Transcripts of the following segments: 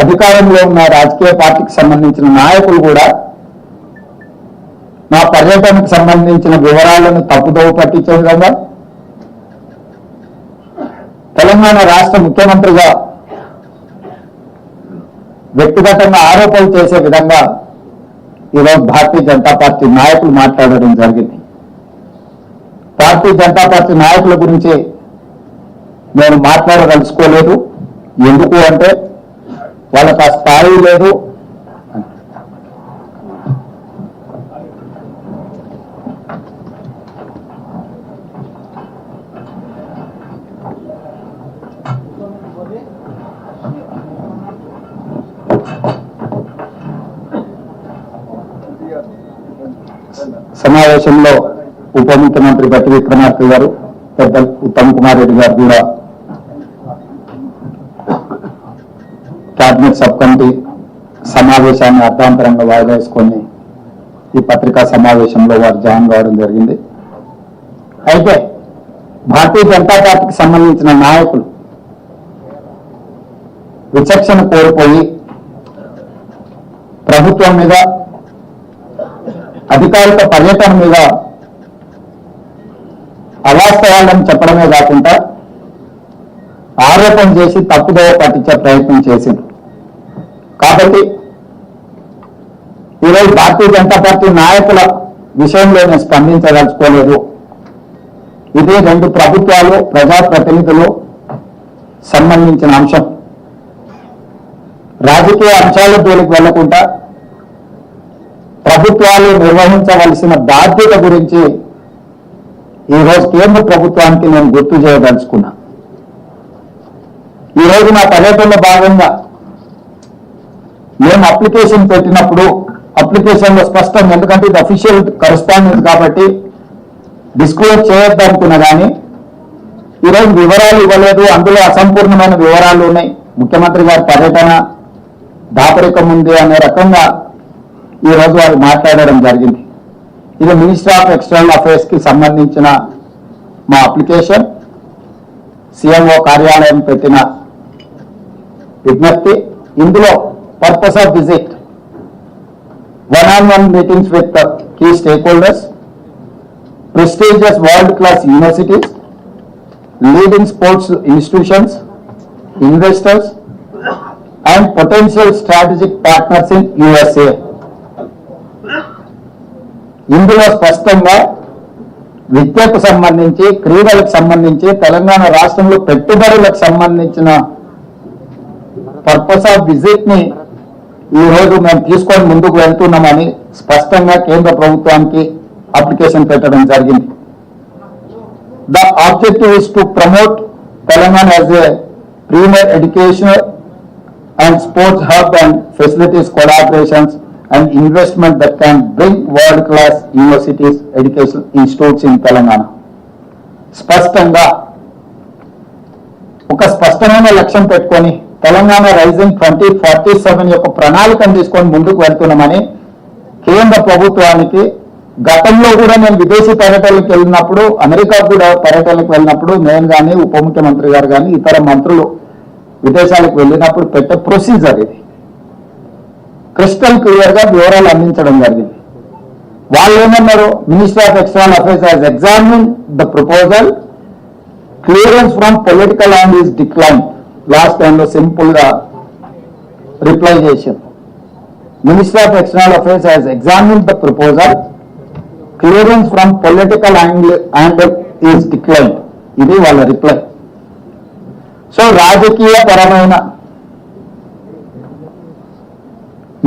అధికారంలో ఉన్న రాజకీయ పార్టీకి సంబంధించిన నాయకులు కూడా నా పర్యటనకు సంబంధించిన వివరాలను తప్పుదోవ పట్టించే విధంగా, తెలంగాణ రాష్ట్ర ముఖ్యమంత్రిగా వ్యక్తిగతంగా ఆరోపణలు చేసే విధంగా ఈరోజు భారతీయ జనతా పార్టీ నాయకులు మాట్లాడడం జరిగింది. భారతీయ జనతా పార్టీ నాయకుల గురించి నేను మాట్లాడదలుచుకోలేదు. ఎందుకు అంటే వాళ్ళకి ఆ స్థాయి లేదు. సమావేశంలో ఉప ముఖ్యమంత్రి బట్టి విక్రమార్క గారు, పెద్ద ఉత్తమ్ కుమార్ రెడ్డి గారు కూడా కేబినెట్ సబ్ కమిటీ సమావేశాన్ని అర్థాంతరంగా వాయిదా వేసుకొని ఈ పత్రికా సమావేశంలో వారు జాయిన్ కావడం జరిగింది. అయితే భారతీయ జనతా పార్టీకి సంబంధించిన నాయకులు విచక్షణ కోల్పోయి ప్రభుత్వం మీద, అధికారిక పర్యటన మీద అవాస్తవాలను చెప్పడమే కాకుండా ఆరోపణ చేసి తప్పుదోవ పట్టించే ప్రయత్నం చేసింది. కాబట్టి ఈరోజు భారతీయ జనతా పార్టీ నాయకుల విషయంలో నేను స్పందించదలుచుకోలేదు. ఇది రెండు ప్రభుత్వాలు, ప్రజాప్రతినిధులు సంబంధించిన అంశం. రాజకీయ అంశాల జోలికి వెళ్లకుండా ప్రభుత్వాలు నిర్వహించవలసిన బాధ్యత గురించి ఈరోజు కేంద్ర ప్రభుత్వానికి నేను గుర్తు చేయదలుచుకున్నా. ఈరోజు నా పర్యటనలో భాగంగా మేము అప్లికేషన్ పెట్టినప్పుడు అప్లికేషన్లో స్పష్టం, ఎందుకంటే ఇది అఫీషియల్ కరెస్పాండెన్స్ కాబట్టి డిస్క్లోజ్ చేయొద్దు అనుకున్నా, కానీ ఈరోజు వివరాలు ఇవ్వలేదు. అందులో అసంపూర్ణమైన వివరాలు ఉన్నాయి. ముఖ్యమంత్రి గారి పర్యటన దాపరికం ఉంది అనే రకంగా ఈరోజు వారు మాట్లాడడం జరిగింది. ఇది మినిస్టర్ ఆఫ్ ఎక్స్టర్నల్ అఫైర్స్ కి సంబంధించిన మా అప్లికేషన్, సిఎంఓ కార్యాలయం పెట్టిన విజ్ఞప్తి. ఇందులో purpose of visit, one-on-one meetings with the key stakeholders, prestigious world-class universities, leading sports institutions, investors, and potential strategic partners in USA. ఇందులో స్పష్టంగా విద్యకు సంబంధించి, క్రీడలకు సంబంధించి, తెలంగాణ రాష్ట్రంలో పెట్టుబడులకు సంబంధించిన పర్పస్ ఆఫ్ విజిట్ ని ఈ రోజు మేము తీసుకొని ముందుకు వెళ్తున్నామని స్పష్టంగా కేంద్ర ప్రభుత్వానికి అప్లికేషన్ పెట్టడం జరిగింది. The objective is to promote Telangana as a premier educational and sports hub and facilities collaborations and investment that can bring world-class universities, educational institutes in Telangana. స్పష్టంగా ఒక స్పష్టమైన లక్ష్యం పెట్టుకొని తెలంగాణ రైజింగ్ 2047 యొక్క ప్రణాళికను తీసుకొని ముందుకు వెళ్తున్నామని కేంద్ర ప్రభుత్వానికి గతంలో కూడా నేను విదేశీ పర్యటనలకు వెళ్ళినప్పుడు, అమెరికా కూడా పర్యటనలకు వెళ్ళినప్పుడు నేను కానీ, ఉప ముఖ్యమంత్రి గారు కానీ, ఇతర మంత్రులు విదేశాలకు వెళ్ళినప్పుడు పెట్టే ప్రొసీజర్ ఇది. క్రిస్టల్ క్లియర్ గా వివరాలు అందించడం జరిగింది. వాళ్ళు ఏమన్నారు, minister of external affairs has examine the proposal, clearance from political and is decline. Last టైంలో సింపుల్ గా రిప్లై చేశారు. Minister of external affairs has examine the proposal, clearance from political and is decline. ఇది వాళ్ళ reply. So రాజకీయ పరమైన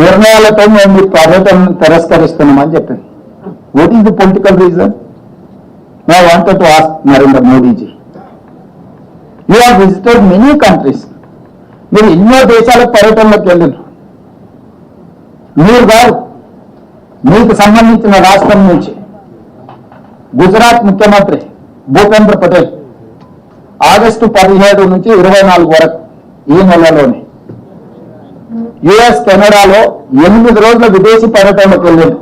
నిర్ణయాలతో మేము మీ పర్యటనను తిరస్కరిస్తున్నామని చెప్పింది. What is the political reason? I wanted to ask Narendra Modiji, you have visited many countries. మీరు ఎన్నో దేశాల పర్యటనలోకి వెళ్ళారు. మీరు గారు మీకు సంబంధించిన రాష్ట్రం నుంచి గుజరాత్ ముఖ్యమంత్రి భూపేంద్ర పటేల్ ఆగస్టు 17 నుంచి 24 వరకు ఈ నెలలోనే యుఎస్, కెనడాలో 8 రోజుల విదేశీ పర్యటనకు వెళ్ళింది.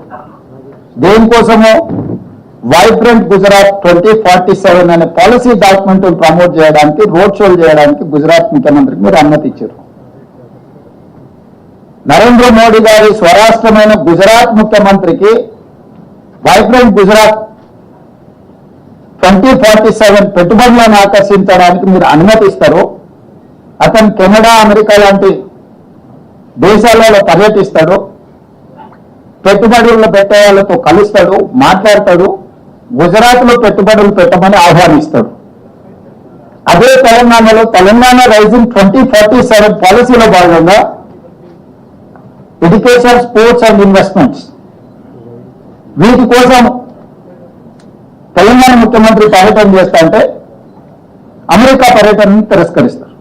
దేనికోసమో వైబ్రెంట్ గుజరాత్ 2047 అనే పాలసీ డాక్యుమెంట్ ప్రమోట్ చేయడానికి, రోడ్ షోలు చేయడానికి గుజరాత్ ముఖ్యమంత్రికి మీరు అనుమతి ఇచ్చారు. నరేంద్ర మోడీ గారి స్వరాష్ట్రమైన గుజరాత్ ముఖ్యమంత్రికి వైబ్రెంట్ గుజరాత్ 2047 పెట్టుబడులను ఆకర్షించడానికి మీరు అనుమతిస్తారు. అతను కెనడా, అమెరికా లాంటి దేశాలలో పర్యటిస్తాడు, పెట్టుబడులు పెట్టే వాళ్ళతో కలుస్తాడు, మాట్లాడతాడు, గుజరాత్లో పెట్టుబడులు పెట్టమని ఆహ్వానిస్తాడు. అదే తెలంగాణలో తెలంగాణ రైజింగ్ 2047 పాలసీలో భాగంగా ఎడ్యుకేషన్, స్పోర్ట్స్ అండ్ ఇన్వెస్ట్మెంట్స్ వీటి కోసం తెలంగాణ ముఖ్యమంత్రి పర్యటన చేస్తా అంటే అమెరికా పర్యటనను తిరస్కరిస్తారు.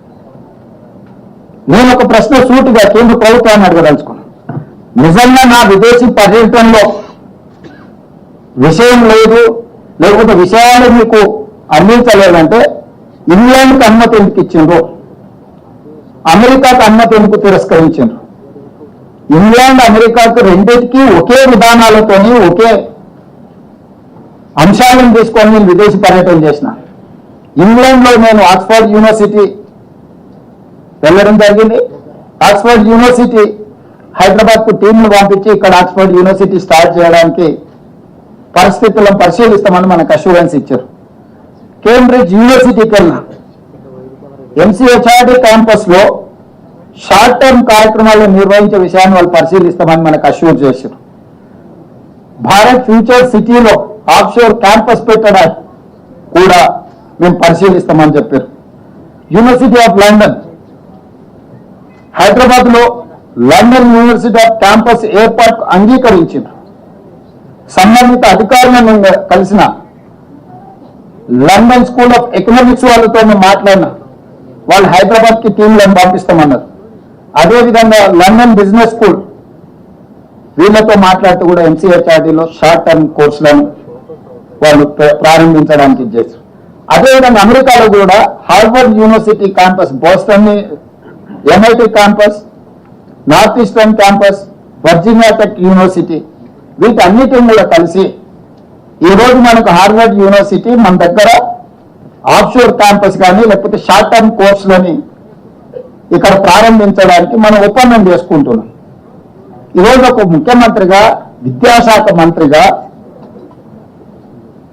నేను ఒక ప్రశ్న సూటిగా కేంద్ర ప్రభుత్వాన్ని అడగదలుచుకున్నాను. నిజంగా నా విదేశీ పర్యటనలో విషయం లేదు, లేకపోతే విషయాలు మీకు అందించలేదంటే ఇంగ్లాండ్కి అనుమతి ఎందుకు ఇచ్చిండ్రు, అమెరికాకు అనుమతి ఎందుకు తిరస్కరించిండ్రు? ఇంగ్లాండ్, అమెరికాకు రెండింటికి ఒకే విధానాలతోని ఒకే అంశాలను తీసుకొని నేను విదేశీ పర్యటన చేసిన. ఇంగ్లాండ్లో నేను ఆక్స్ఫర్డ్ యూనివర్సిటీ వెళ్ళడం జరిగింది. ఆక్స్ఫర్డ్ యూనివర్సిటీ హైదరాబాద్కు టీంను పంపించి ఇక్కడ ఆక్స్ఫర్డ్ యూనివర్సిటీ స్టార్ట్ చేయడానికి పరిస్థితులను పరిశీలిస్తామని మనకు అష్యూరెన్స్ ఇచ్చారు. కేంబ్రిడ్జ్ యూనివర్సిటీకి వెళ్ళిన ఎంసీహెచ్ఆర్డీ క్యాంపస్లో షార్ట్ టర్మ్ కార్యక్రమాలు నిర్వహించే విషయాన్ని వాళ్ళు పరిశీలిస్తామని మనకు అష్యూర్ చేశారు. భారత్ ఫ్యూచర్ సిటీలో ఆఫ్షోర్ క్యాంపస్ పెట్టడానికి కూడా మేము పరిశీలిస్తామని చెప్పారు. యూనివర్సిటీ ఆఫ్ లండన్, హైదరాబాద్లో లండన్ యూనివర్సిటీ ఆఫ్ క్యాంపస్ ఏర్పాటు అంగీకరించింది. సంబంధిత అధికారులను నేను కలిసిన, లండన్ స్కూల్ ఆఫ్ ఎకనామిక్స్ వాళ్ళతో మేము మాట్లాడినా, వాళ్ళు హైదరాబాద్కి టీంలను పంపిస్తామన్నారు. అదేవిధంగా లండన్ బిజినెస్ స్కూల్ వీళ్ళతో మాట్లాడుతూ కూడా ఎంసీహెచ్ఆర్డీలో షార్ట్ టర్మ్ కోర్సులను వాళ్ళు ప్రారంభించడానికి చేశారు. అదేవిధంగా అమెరికాలో కూడా Harvard university campus, Boston MIT campus, north eastern campus, Virginia tech university వీటన్నిటిని కూడా కలిసి ఈరోజు మనకు హార్వర్డ్ యూనివర్సిటీ మన దగ్గర ఆఫ్షోర్ క్యాంపస్ కానీ లేకపోతే షార్ట్ టర్మ్ కోర్సులని ఇక్కడ ప్రారంభించడానికి మనం ఒప్పందం చేసుకుంటున్నాం. ఈరోజు ఒక ముఖ్యమంత్రిగా, విద్యాశాఖ మంత్రిగా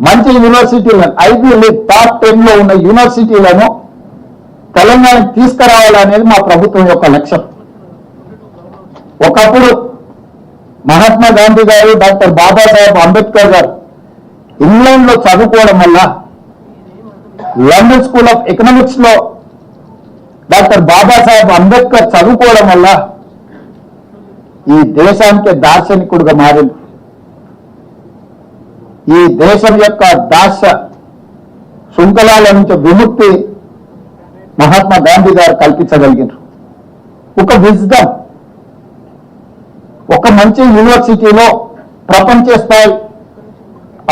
మంచి యూనివర్సిటీలను, ఐబీ లీగ్ టాప్ 10లో ఉన్న యూనివర్సిటీలను తెలంగాణకు తీసుకురావాలనేది మా ప్రభుత్వం యొక్క లక్ష్యం. ఒకప్పుడు మహాత్మా గాంధీ గారు, డాక్టర్ బాబాసాహెబ్ అంబేద్కర్ గారు ఇంగ్లాండ్లో చదువుకోవడం వల్ల, లండన్ స్కూల్ ఆఫ్ ఎకనామిక్స్ లో డాక్టర్ బాబాసాహెబ్ అంబేద్కర్ చదువుకోవడం వల్ల ఈ దేశానికి దార్శనికుడిగా మారింది. ఈ దేశం యొక్క దాస్య శృంఖలాల నుంచి విముక్తి మహాత్మా గాంధీ గారు కల్పించగలిగారు. ఒక విజ్డమ్, ఒక మంచి యూనివర్సిటీలో ప్రపంచ స్థాయి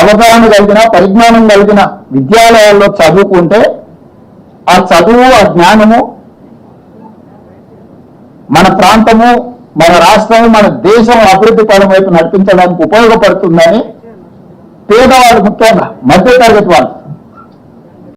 అవగాహన కలిగిన, పరిజ్ఞానం కలిగిన విద్యాలయాల్లో చదువుకుంటే ఆ చదువు, ఆ జ్ఞానము మన ప్రాంతము, మన రాష్ట్రము, మన దేశం అభివృద్ధి పదం వైపు నడిపించడానికి ఉపయోగపడుతుందని పేదవాళ్ళు, ముఖ్యంగా మధ్యతరగతి వాళ్ళు